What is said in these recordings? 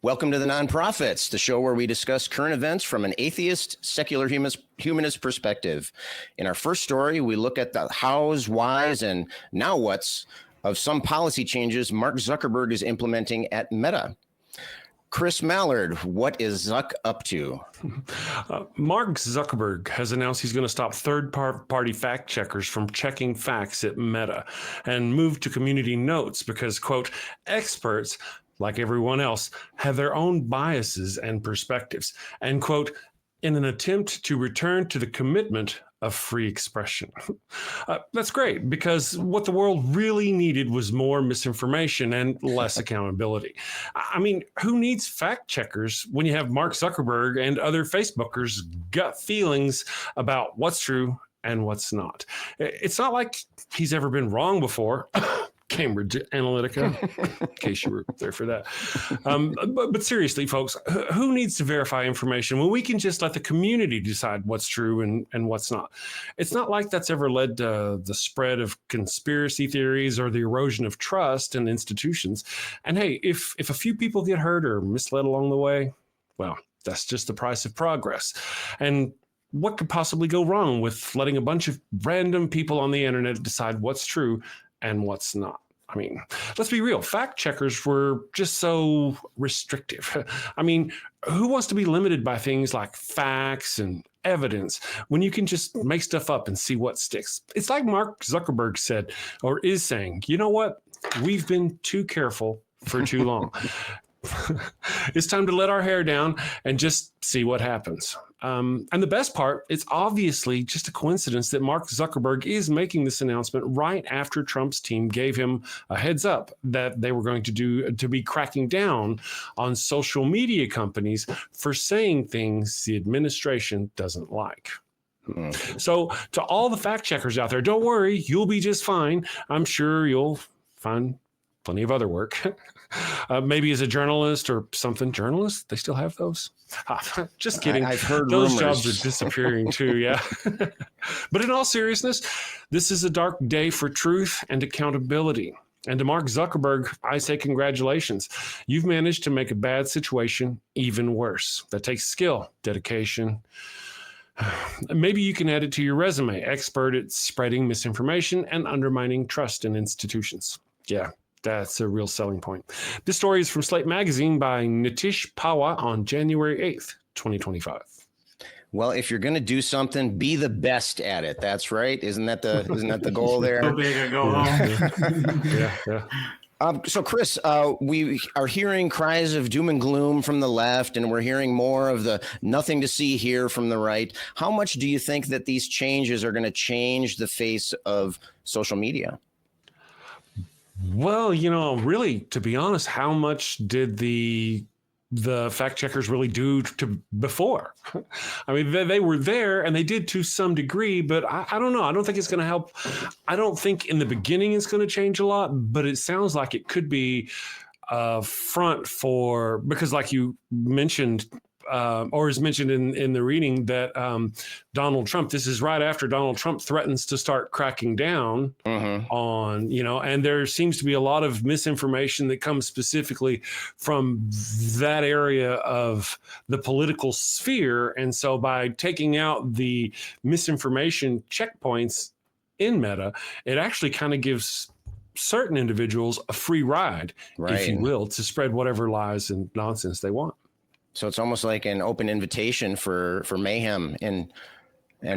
Welcome to the Nonprofits, the show where we discuss current events from an atheist, secular humanist perspective. In our first story, we look at the hows, whys, and now what's of some policy changes Mark Zuckerberg is implementing at Meta. Chris Mallard, what is Zuck up to? Mark Zuckerberg has announced he's going to stop third-party fact checkers from checking facts at Meta and move to community notes because, quote, experts, like everyone else, have their own biases and perspectives, and, quote, in an attempt to return to the commitment of free expression. That's great, because what the world really needed was more misinformation and less accountability. I mean, who needs fact checkers when you have Mark Zuckerberg and other Facebookers' gut feelings about what's true and what's not? It's not like he's ever been wrong before. Cambridge Analytica, in case you were there for that. But seriously, folks, who needs to verify information when we can just let the community decide what's true and what's not? It's not like that's ever led to the spread of conspiracy theories or the erosion of trust in institutions. And hey, if a few people get hurt or misled along the way, well, that's just the price of progress. And what could possibly go wrong with letting a bunch of random people on the internet decide what's true and what's not? I mean, let's be real. Fact checkers were just so restrictive. I mean, who wants to be limited by things like facts and evidence when you can just make stuff up and see what sticks? It's like Mark Zuckerberg said, or is saying, you know what? We've been too careful for too long. It's time to let our hair down and just see what happens. And the best part, it's obviously just a coincidence that Mark Zuckerberg is making this announcement right after Trump's team gave him a heads up that they were going to be cracking down on social media companies for saying things the administration doesn't like. So to all the fact checkers out there, don't worry, you'll be just fine. I'm sure you'll find plenty of other work. Maybe as a journalist or something. Journalists, they still have those? Just kidding. I've heard those rumors. Jobs are disappearing too, yeah. But in all seriousness, this is a dark day for truth and accountability. And to Mark Zuckerberg, I say congratulations. You've managed to make a bad situation even worse. That takes skill, dedication. Maybe you can add it to your resume. Expert at spreading misinformation and undermining trust in institutions. Yeah. That's a real selling point. This story is from Slate Magazine by Nitish Pawa on January 8th, 2025. Well, if you're going to do something, be the best at it. That's right. Isn't that the goal there? So big a go home. Yeah. So, Chris, we are hearing cries of doom and gloom from the left, and we're hearing more of the nothing to see here from the right. How much do you think that these changes are going to change the face of social media? Well, really, to be honest, how much did the fact checkers really do to before? I mean, they were there and they did to some degree, but I don't know. I don't think it's going to help. I don't think in the beginning it's going to change a lot, but it sounds like it could be a front because like you mentioned, or is mentioned in the reading that Donald Trump, this is right after Donald Trump threatens to start cracking down on, and there seems to be a lot of misinformation that comes specifically from that area of the political sphere. And so by taking out the misinformation checkpoints in Meta, it actually kind of gives certain individuals a free ride, if you will, to spread whatever lies and nonsense they want. So it's almost like an open invitation for mayhem and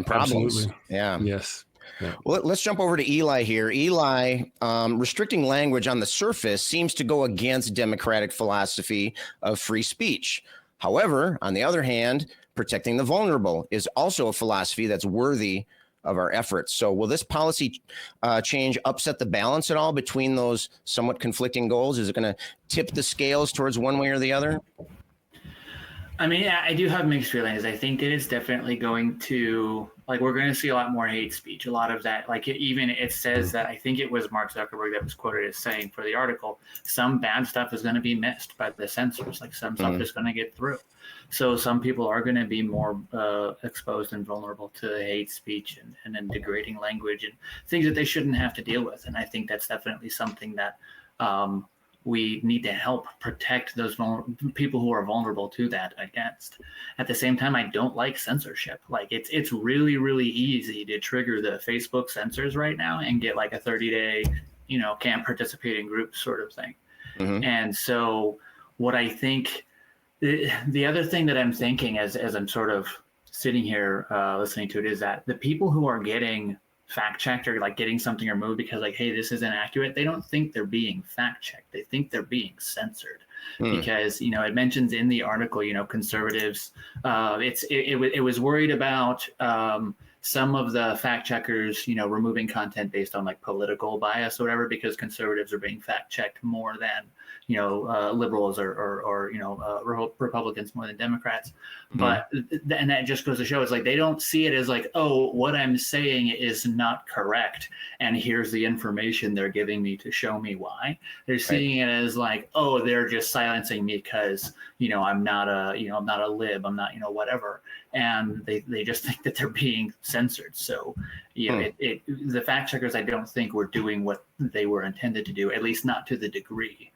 problems. Absolutely. Yeah. Yes. Yeah. Well, let's jump over to Eli here. Eli, restricting language on the surface seems to go against democratic philosophy of free speech. However, on the other hand, protecting the vulnerable is also a philosophy that's worthy of our efforts. So will this policy change upset the balance at all between those somewhat conflicting goals? Is it going to tip the scales towards one way or the other? I mean, yeah, I do have mixed feelings. I think it is definitely going to, we're going to see a lot more hate speech. A lot of that, it says that, I think it was Mark Zuckerberg that was quoted as saying for the article, some bad stuff is going to be missed by the censors, some stuff is going to get through. So some people are going to be more exposed and vulnerable to hate speech and then degrading language and things that they shouldn't have to deal with. And I think that's definitely something that we need to help protect those people who are vulnerable to that against. At the same time, I don't like censorship. Like it's really, really easy to trigger the Facebook censors right now and get like a 30-day, can't participate in groups sort of thing. Mm-hmm. And so what I think, the other thing that I'm thinking as I'm sort of sitting here listening to it is that the people who are getting fact checked or like getting something removed because like, hey, this isn't accurate, they don't think they're being fact checked. They think they're being censored because, it mentions in the article, conservatives, it was worried about some of the fact checkers, removing content based on like political bias or whatever, because conservatives are being fact checked more than, liberals or Republicans more than Democrats. But and that just goes to show, it's like they don't see it as like, oh, what I'm saying is not correct, and here's the information they're giving me to show me why. They're seeing it as like, oh, they're just silencing me because I'm not a lib, I'm not whatever, and they just think that they're being censored. So the fact checkers, I don't think were doing what they were intended to do, at least not to the degree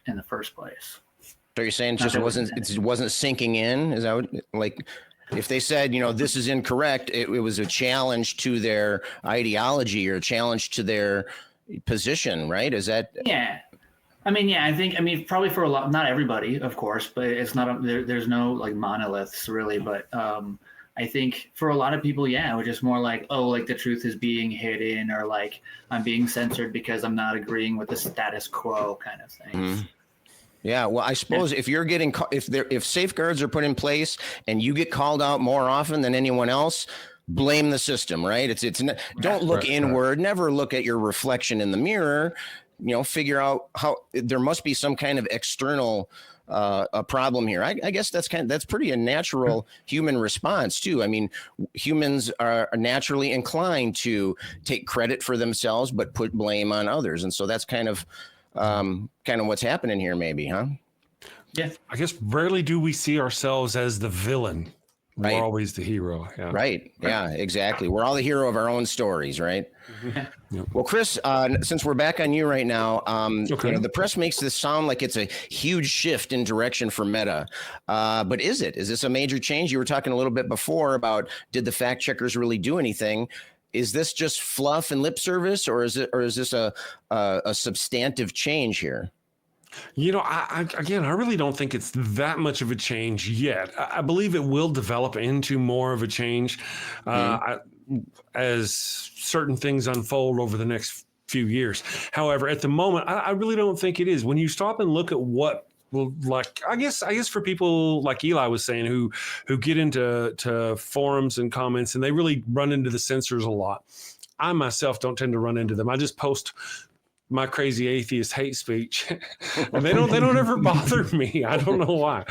in the first place. So you're saying it wasn't sinking in? Is that what, like, if they said, this is incorrect, it was a challenge to their ideology or a challenge to their position, right? Is that? Yeah. I think probably for a lot, not everybody, of course, but it's not, there's no like monoliths really, but I think for a lot of people, it was just more like, oh, like the truth is being hidden, or like I'm being censored because I'm not agreeing with the status quo kind of thing. Mm-hmm. Yeah, well, I suppose if you're getting if safeguards are put in place and you get called out more often than anyone else, blame the system, right? Don't look inward. Never look at your reflection in the mirror. Figure out how there must be some kind of external a problem here. I guess that's pretty a natural human response too. I mean, humans are naturally inclined to take credit for themselves, but put blame on others. And so that's kind of what's happening here, maybe, huh? Yeah. I guess rarely do we see ourselves as the villain. Right. We're always the hero. Yeah. Right. Yeah, exactly. We're all the hero of our own stories, right? Mm-hmm. Well, Chris, since we're back on you right now, the press makes this sound like it's a huge shift in direction for Meta. But is it? Is this a major change? You were talking a little bit before about, did the fact checkers really do anything? Is this just fluff and lip service, or is this a substantive change here? I really don't think it's that much of a change yet. I believe it will develop into more of a change as certain things unfold over the next few years. However, at the moment, I really don't think it is. When you stop and look at what, I guess for people like Eli was saying, who get into forums and comments and they really run into the censors a lot. I myself don't tend to run into them. I just post my crazy atheist hate speech, and they don't ever bother me. I don't know why.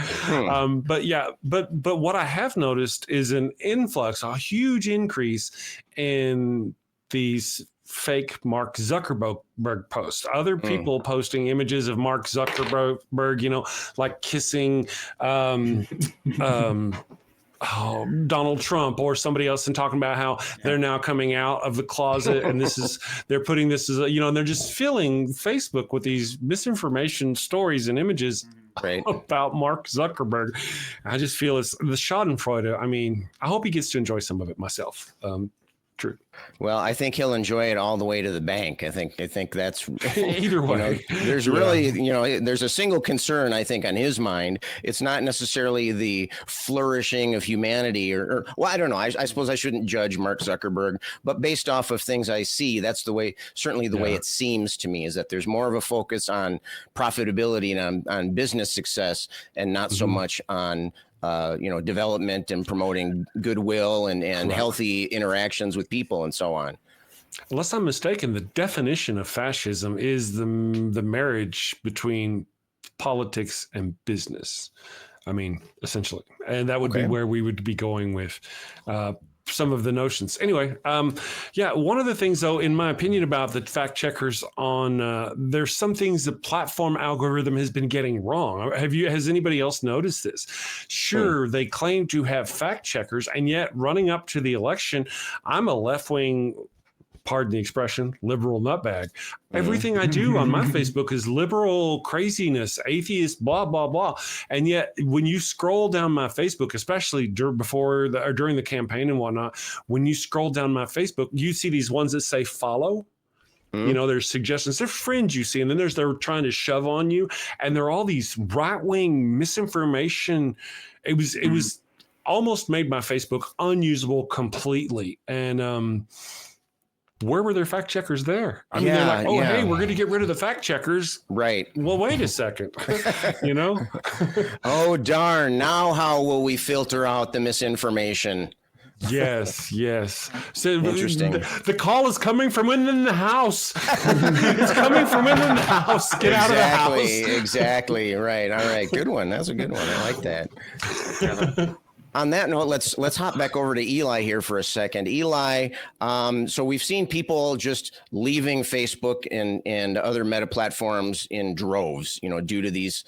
But what I have noticed is an influx, a huge increase in these fake Mark Zuckerberg posts. Other people posting images of Mark Zuckerberg, like kissing Donald Trump or somebody else, and talking about how they're now coming out of the closet, and they're putting this as and they're just filling Facebook with these misinformation stories and images about Mark Zuckerberg. I just feel it's the Schadenfreude. I mean, I hope he gets to enjoy some of it myself. True. Well, I think he'll enjoy it all the way to the bank. I think that's either way. There's really, there's a single concern, I think, on his mind. It's not necessarily the flourishing of humanity or I don't know. I suppose I shouldn't judge Mark Zuckerberg, but based off of things I see, that's the way it seems to me, is that there's more of a focus on profitability and on business success, and not so much on development and promoting goodwill and healthy interactions with people and so on. Unless I'm mistaken, the definition of fascism is the marriage between politics and business. I mean, essentially, and that would be where we would be going with some of the notions. Anyway, one of the things, though, in my opinion, about the fact checkers there's some things the platform algorithm has been getting wrong. Has anybody else noticed this? Sure, they claim to have fact checkers, and yet running up to the election, I'm a left-wing pardon the expression, liberal nutbag. Everything I do on my Facebook is liberal craziness, atheist, blah, blah, blah. And yet when you scroll down my Facebook, especially during the campaign and whatnot, when you scroll down my Facebook, you see these ones that say follow. You know, there's suggestions, there's fringe you see, and then they're trying to shove on you. And there are all these right-wing misinformation. It was almost made my Facebook unusable completely. And where were their fact checkers there? I mean, they're like, hey, we're going to get rid of the fact checkers. Right. Well, wait a second, you know? Oh, darn. Now how will we filter out the misinformation? Yes. So interesting. The call is coming from within the house. It's coming from within the house. Get out of the house. Exactly. Right. All right. Good one. That's a good one. I like that. On that note, let's hop back over to Eli here for a second. Eli, so we've seen people just leaving Facebook and other meta platforms in droves, you know, due to these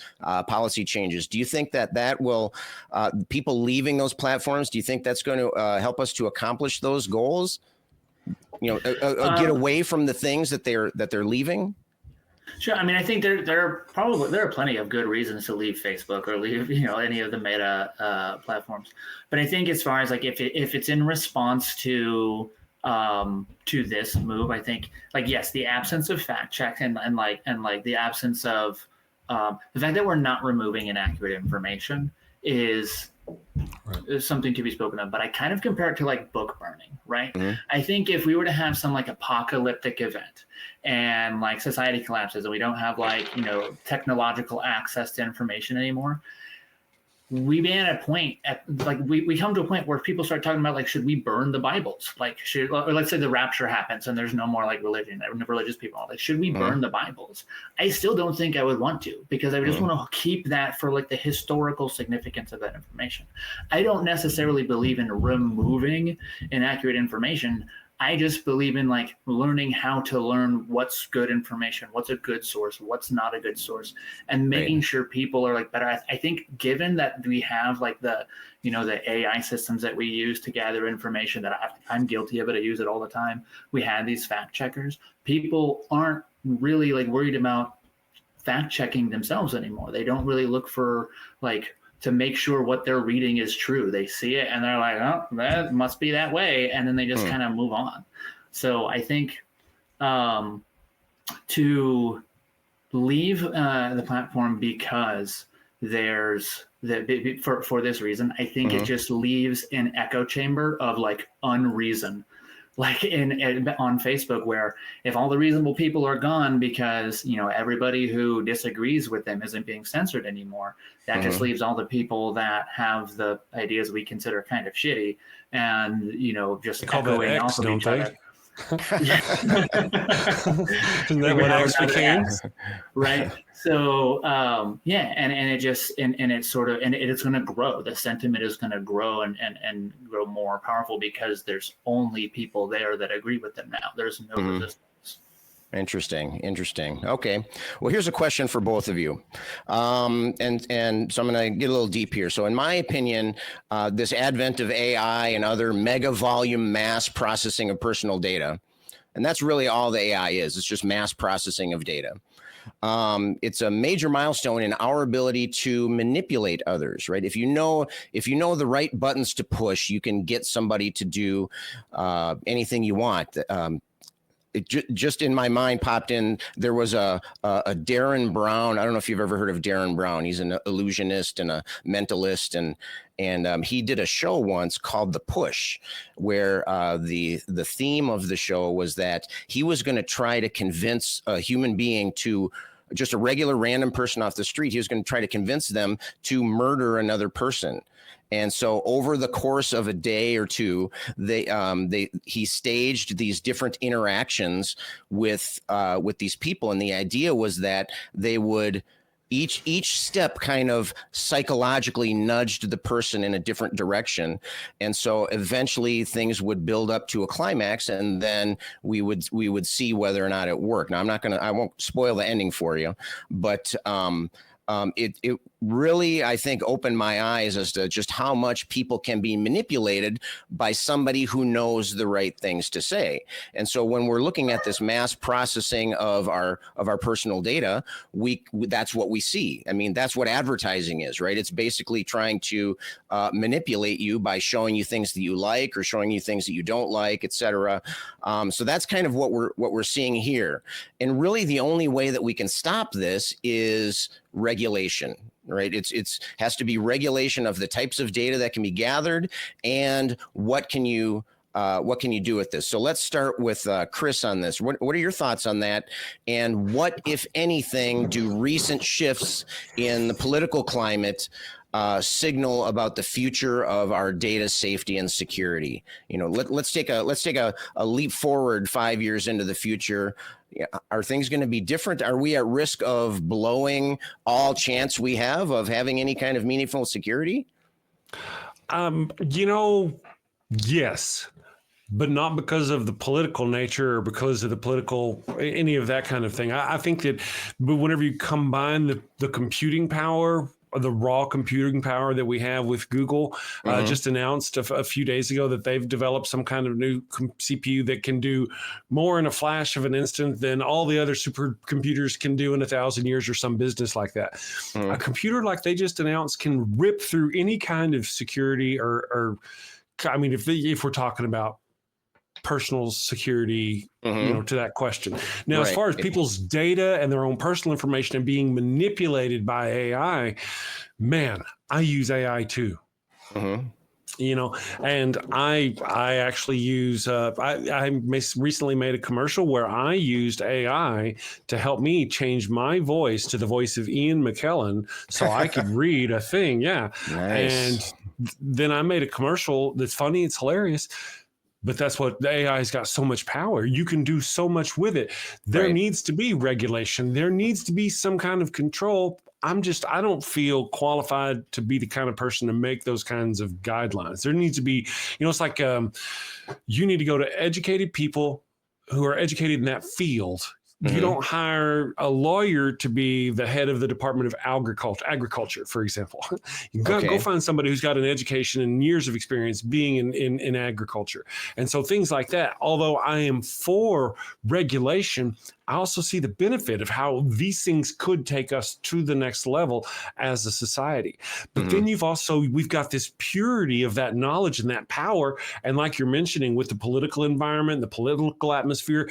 policy changes. Do you think that will people leaving those platforms? Do you think that's going to help us to accomplish those goals? You know, get away from the things that they're leaving. Sure. I mean, I think there are plenty of good reasons to leave Facebook or leave, you know, any of the meta platforms. But I think as far as like if it's in response to this move, I think like, yes, the absence of fact check and the absence of the fact that we're not removing inaccurate information is something to be spoken of. But I kind of compare it to like book burning, right? Mm-hmm. I think if we were to have some like apocalyptic event and like society collapses and we don't have like, you know, technological access to information anymore, we be at a point we come to a point where people start talking about like, should we burn the Bibles? Like or let's say the rapture happens and there's no more like religious people. Like, should we burn the Bibles? I still don't think I would want to, because I would just want to keep that for like the historical significance of that information. I don't necessarily believe in removing inaccurate information. I just believe in like learning how to learn what's good information, what's a good source, what's not a good source, and making sure people are like better. I think given that we have like the AI systems that we use to gather information, that I'm guilty of it, I use it all the time. We have these fact checkers. People aren't really like worried about fact checking themselves anymore. They don't really look for like to make sure what they're reading is true. They see it and they're like, oh, that must be that way. And then they just kind of move on. So I think to leave the platform because there's for this reason, I think it just leaves an echo chamber of like unreason. Like on Facebook, where if all the reasonable people are gone because, you know, everybody who disagrees with them isn't being censored anymore, that just leaves all the people that have the ideas we consider kind of shitty and, you know, just echoing off of each other. Isn't that what X became? Right. So and it just and it's sort of and it's going to grow. The sentiment is going to grow and grow more powerful because there's only people there that agree with them now. There's no resistance. Interesting. Okay. Well, here's a question for both of you. And so I'm going to get a little deep here. So in my opinion, this advent of AI and other mega volume mass processing of personal data, and that's really all the AI is. It's just mass processing of data. It's a major milestone in our ability to manipulate others, right? If you know the right buttons to push, you can get somebody to do anything you want. It just in my mind popped in. There was a Darren Brown. I don't know if you've ever heard of Darren Brown. He's an illusionist and a mentalist, and he did a show once called The Push, where the theme of the show was that he was going to try to convince a human being to just a regular random person off the street. He was going to try to convince them to murder another person. And so over the course of a day or two, he staged these different interactions with these people. And the idea was that they would each step kind of psychologically nudged the person in a different direction. And so eventually things would build up to a climax, and then we would see whether or not it worked. Now I won't spoil the ending for you, but really, I think, opened my eyes as to just how much people can be manipulated by somebody who knows the right things to say. And so when we're looking at this mass processing of our personal data, that's what we see. I mean, that's what advertising is, right? It's basically trying to manipulate you by showing you things that you like or showing you things that you don't like, et cetera. So that's kind of what we're seeing here. And really, the only way that we can stop this is regulation, right? It's has to be regulation of the types of data that can be gathered and what can you do with this? So let's start with Chris on this. What are your thoughts on that? And what, if anything, do recent shifts in the political climate signal about the future of our data safety and security? You know, let's take a leap forward 5 years into the future. Are things going to be different? Are we at risk of blowing all chance we have of having any kind of meaningful security? Yes, but not because of the political nature or because of the political, any of that kind of thing. I think that whenever you combine the computing power, the raw computing power that we have with Google, just announced a few days ago that they've developed some kind of new CPU that can do more in a flash of an instant than all the other supercomputers can do in 1,000 years or some business like that. A computer like they just announced can rip through any kind of security or I mean, if we're talking about personal security, to that question. Now, as far as people's data and their own personal information and being manipulated by AI, man, I use AI too. And I actually use, I recently made a commercial where I used AI to help me change my voice to the voice of Ian McKellen so I could read a thing. Yeah. Nice. And then I made a commercial that's funny. It's hilarious. But that's what the AI has got so much power. You can do so much with it. There needs to be regulation. There needs to be some kind of control. I don't feel qualified to be the kind of person to make those kinds of guidelines. There needs to be, it's like you need to go to educated people who are educated in that field. You don't hire a lawyer to be the head of the Department of Agriculture, for example. You go find somebody who's got an education and years of experience being in agriculture. And so things like that, although I am for regulation, I also see the benefit of how these things could take us to the next level as a society. But then we've got this purity of that knowledge and that power. And like you're mentioning with the political environment, the political atmosphere,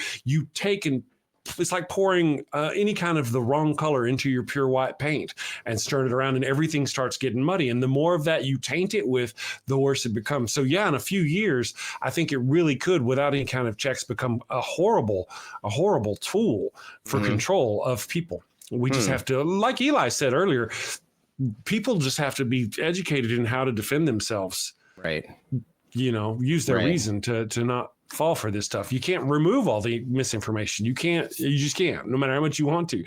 it's like pouring any kind of the wrong color into your pure white paint and stir it around and everything starts getting muddy. And the more of that you taint it with, the worse it becomes. So yeah, in a few years, I think it really could, without any kind of checks, become a horrible tool for control of people. We just have to, like Eli said earlier, people just have to be educated in how to defend themselves. Right. Use their reason to not fall for this stuff. You can't remove all the misinformation. You just can't, no matter how much you want to.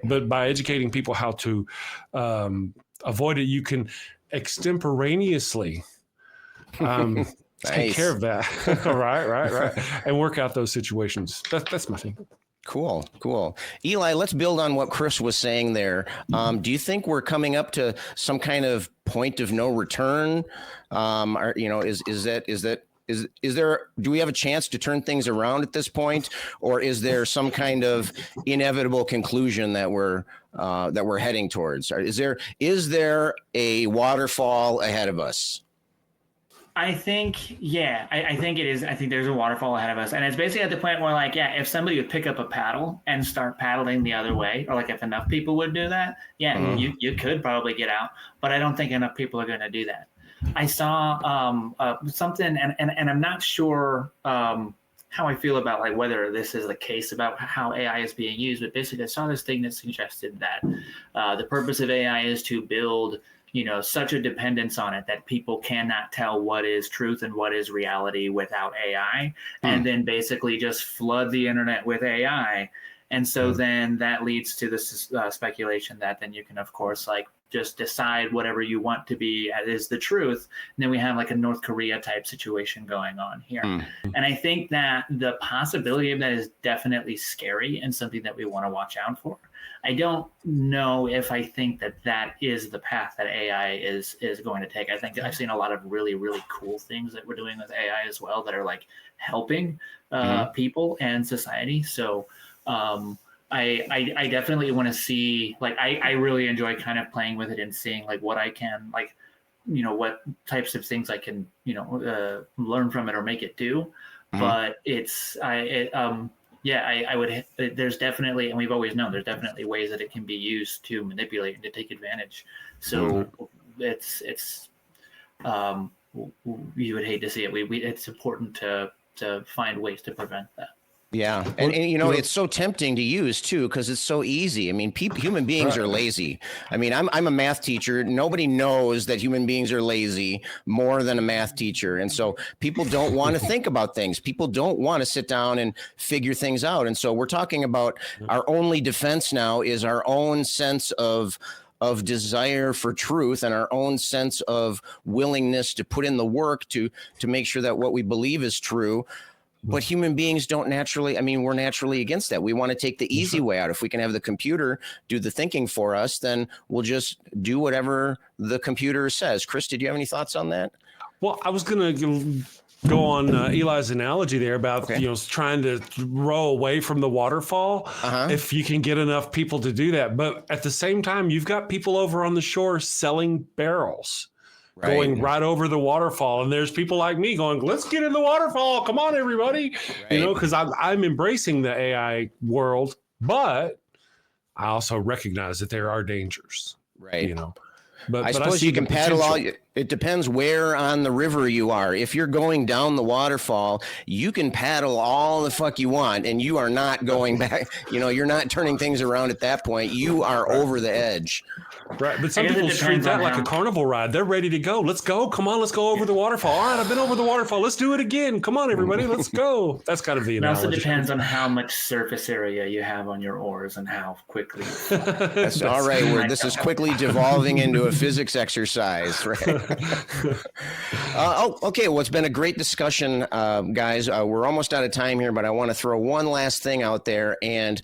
But by educating people how to avoid it, you can extemporaneously take care of that. right. And work out those situations. That's my thing. Cool. Eli, let's build on what Chris was saying there. Do you think we're coming up to some kind of point of no return? Do we have a chance to turn things around at this point, or is there some kind of inevitable conclusion that we're heading towards? Is there a waterfall ahead of us? I think, I think it is. I think there's a waterfall ahead of us. And it's basically at the point where, if somebody would pick up a paddle and start paddling the other way, or if enough people would do that, you could probably get out. But I don't think enough people are going to do that. I saw something, and I'm not sure how I feel about whether this is the case about how AI is being used. But basically, I saw this thing that suggested that the purpose of AI is to build such a dependence on it that people cannot tell what is truth and what is reality without AI, and then basically just flood the internet with AI. And so then that leads to this speculation that then you can, of course, just decide whatever you want to be is the truth. And then we have like a North Korea type situation going on here. And I think that the possibility of that is definitely scary and something that we want to watch out for. I don't know if I think that that is the path that AI is going to take. I think I've seen a lot of really, really cool things that we're doing with AI as well that are like helping people and society. So I definitely want to see, like, I really enjoy kind of playing with it and seeing like what I can, like, you know, what types of things I can, you know, learn from it or make it do. But I would, there's definitely, and we've always known there's definitely ways that it can be used to manipulate and to take advantage. So it's you would hate to see it. It's important to find ways to prevent that. Yeah. And you know, it's so tempting to use too, because it's so easy. I mean, human beings are lazy. I mean, I'm a math teacher. Nobody knows that human beings are lazy more than a math teacher. And so people don't want to think about things. People don't want to sit down and figure things out. And so we're talking about our only defense now is our own sense of desire for truth and our own sense of willingness to put in the work to make sure that what we believe is true. But human beings don't naturally, I mean, we're naturally against that. We want to take the easy way out. If we can have the computer do the thinking for us, then we'll just do whatever the computer says. Chris, did you have any thoughts on that? Well, I was going to go on Eli's analogy there about, you know, trying to row away from the waterfall, if you can get enough people to do that. But at the same time, you've got people over on the shore selling barrels. Going right over the waterfall, and there's people like me going, let's get in the waterfall, come on everybody, you know, because I'm embracing the AI world, but I also recognize that there are dangers, you know. But I suppose you can paddle all. It depends where on the river you are. If you're going down the waterfall, you can paddle all the fuck you want, and you are not going back. You know, you're not turning things around at that point. You are over the edge. Right, but some people treat that like a carnival ride. They're ready to go. Let's go. Come on, let's go over the waterfall. All right, I've been over the waterfall. Let's do it again. Come on, everybody, let's go. That's kind of the analogy. It also depends on how much surface area you have on your oars and how quickly. That's all right. This is quickly devolving into a physics exercise, right? Okay. Well, it's been a great discussion, guys. We're almost out of time here, but I want to throw one last thing out there. And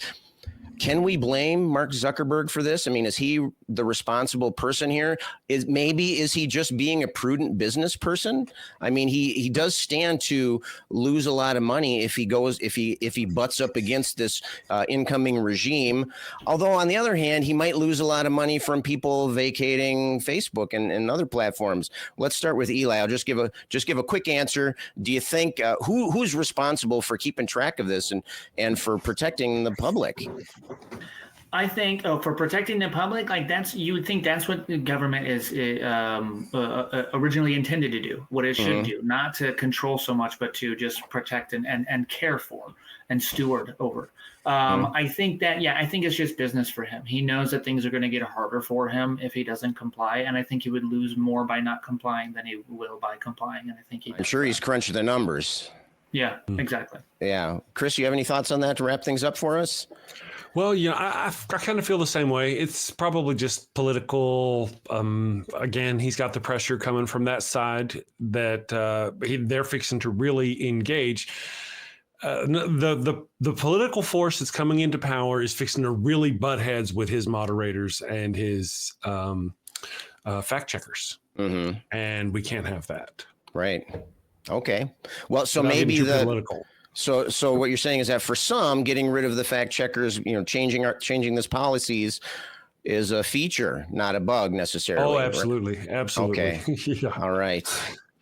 can we blame Mark Zuckerberg for this? I mean, is he the responsible person here? Is he just being a prudent business person? I mean, he does stand to lose a lot of money if he butts up against this incoming regime. Although on the other hand, he might lose a lot of money from people vacating Facebook and other platforms. Let's start with Eli. I'll just give a quick answer. Do you think who's responsible for keeping track of this and for protecting the public? I think for protecting the public, like you would think that's what the government is originally intended to do, what it should do, not to control so much, but to just protect and care for and steward over. I think that, I think it's just business for him. He knows that things are going to get harder for him if he doesn't comply. And I think he would lose more by not complying than he will by complying. And I think I'm sure he's crunched the numbers. Yeah, exactly. Yeah. Chris, you have any thoughts on that to wrap things up for us? Well, you know, I kind of feel the same way. It's probably just political. Again, he's got the pressure coming from that side that they're fixing to really engage. The political force that's coming into power is fixing to really butt heads with his moderators and his fact checkers, and we can't have that. Right. Okay. Well, so maybe political. So what you're saying is that for some, getting rid of the fact checkers, you know, changing this policies is a feature, not a bug necessarily. Oh, absolutely. Right? Absolutely. Okay. All right.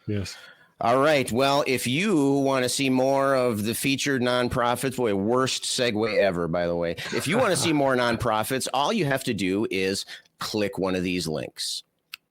Yes. All right. Well, if you want to see more of the featured nonprofits, boy, worst segue ever, by the way. If you want to see more nonprofits, all you have to do is click one of these links.